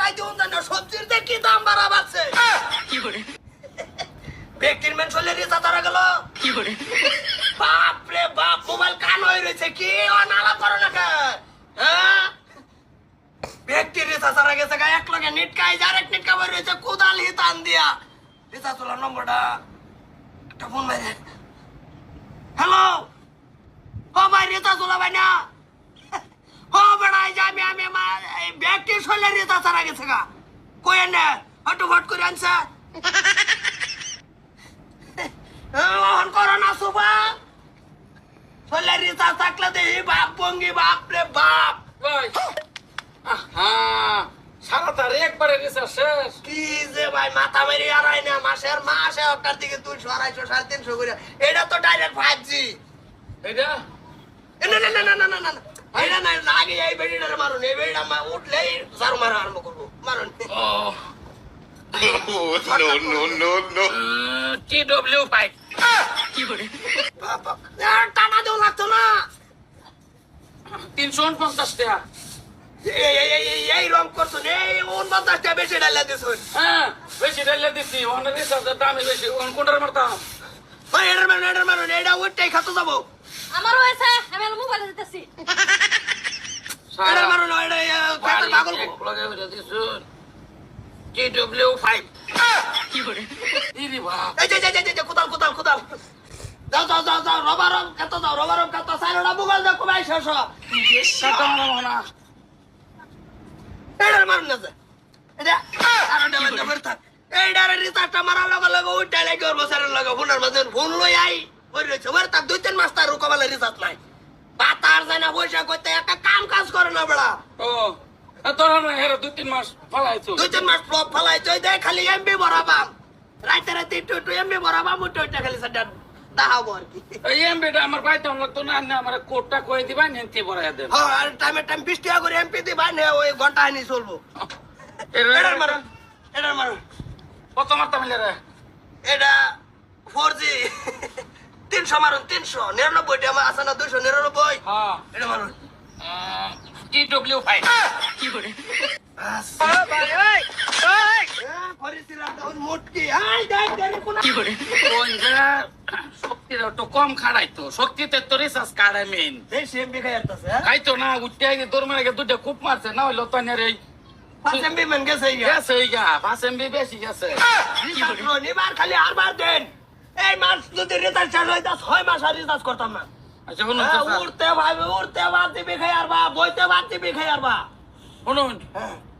টাকায় দিউন জানো সবজির যে কি দাম বাড়া বাড়ছে কি করে ব্যক্তির মেন চলে রিচার্জ হারা গেল কি করে বাপ রে বাপ মোবাইল কান হয়ে রয়েছে কি অনালা করো না কে হ্যাঁ ব্যক্তির রিচার্জ হারা গেছে গা এক লগে নেট কাই ডাইরেক্ট নেট কাভার রয়েছে কোদাল হিতান দিয়া রিচার্জ হলো নম্বরটা একটা ফোন মারে হ্যালো ও ভাই রিচার্জ হলো ভাই না ও বড়াই যাবি আমি ব্যক্তির চলে রিচার্জ হারা গেছে গা কই না হটু ফট করে আনছে অন করো না সুবা চলে রিচার্জ থাকলে দেখি বাপ বঙ্গি বাপ রে বাপ ভাই আহা সারা তার একবারে রিচার্জ শেষ কি যে ভাই মাথা মেরে আড়াই না মাসে একটার দিকে 200 250 350 করে এটা তো ডাইরেক্ট 5G এটা না না না না না না না এটা না লাগে এই বেড়িটারে মারুন এই বেড়িটা উঠলেই জারু মারা আরম্ভ করবো মারুন no. TW5 কি করে টানা দেও লাগতো না 350 টাকা এই রং করছো এই 49 টাকা বেশি ডালা দিছুন হ্যাঁ বেশি ডাইলে দিছি ওখানে রিচার্জের দামই বেশি ওখানে কোনটার মারতাম ভাই এটার মারুন এটা ওইটাই খাতো যাবো আমারও হয়েছে আমি মোবাইলে দিতেছি এটার মারুন এটা পাগল এক লগে হইরা দিছুন TW5 কি করে ইরি বাপ এই যে কোদাল যাও রবারম কত সাইরোটা মুগল দেখো ভাই শেষ কাটা মারা না এটার মারুন না এটা আর ডালা দেবার থাক এইটার রিচার্জটা মারার লগে ওইটাই লাগে ওর বছরের লগে ফোনের মাঝে ফোন লই আই ওই রয়েছে ওর তার 2-3 মাস তার রুকবালে রিচার্জ নাই বাতার যায় না পয়সা করতে একটা কাম কাজ করে না বড়া ও তোরা না হেরা 2-3 মাস ফলাইছো 2-3 মাস ফ্লপ ফলাই তুই দেখ খালি এমবি ভরাবাম রাতে একটু এমবি ভরাবাম ওইটা খালি সেটা দাহাবো আর কি এই এমবিটা আমার পাইতে লাগতো না না আমার কোডটা কই দিবা নেনতে বড়াই দেন হ্যাঁ আর টাইম 20 টাকা করে এমপি দিবা নে ওই ঘন্টা আনি চলবো এটার মারুন কত মারতাম রে এটা 4G 300 মারুন 300 99 টা আমার আছে না 299 হ্যাঁ এটা মারুন TW5 কি করে কি করে কোন যা শক্তিটা একটু কম খাড়াইতো শক্তিতে তো রিসার্চ কাড়াই মেন খাইতো না উঠতে আগে তোর মানে দুটা খুব মারছে না হইলো তো নেই গেছে এই গা 5 MB বেশি গেছে খালি আরবার দেন এই মাস যদি রিচার্জ শেষ হয় 6 মাস আর রিচার্জ করতাম না আচ্ছা শুনুন উঠতে ভাবে উঠতে বাদ দিবি খাই আর বা বইতে বাদ দিবি খাই আর বা শুনুন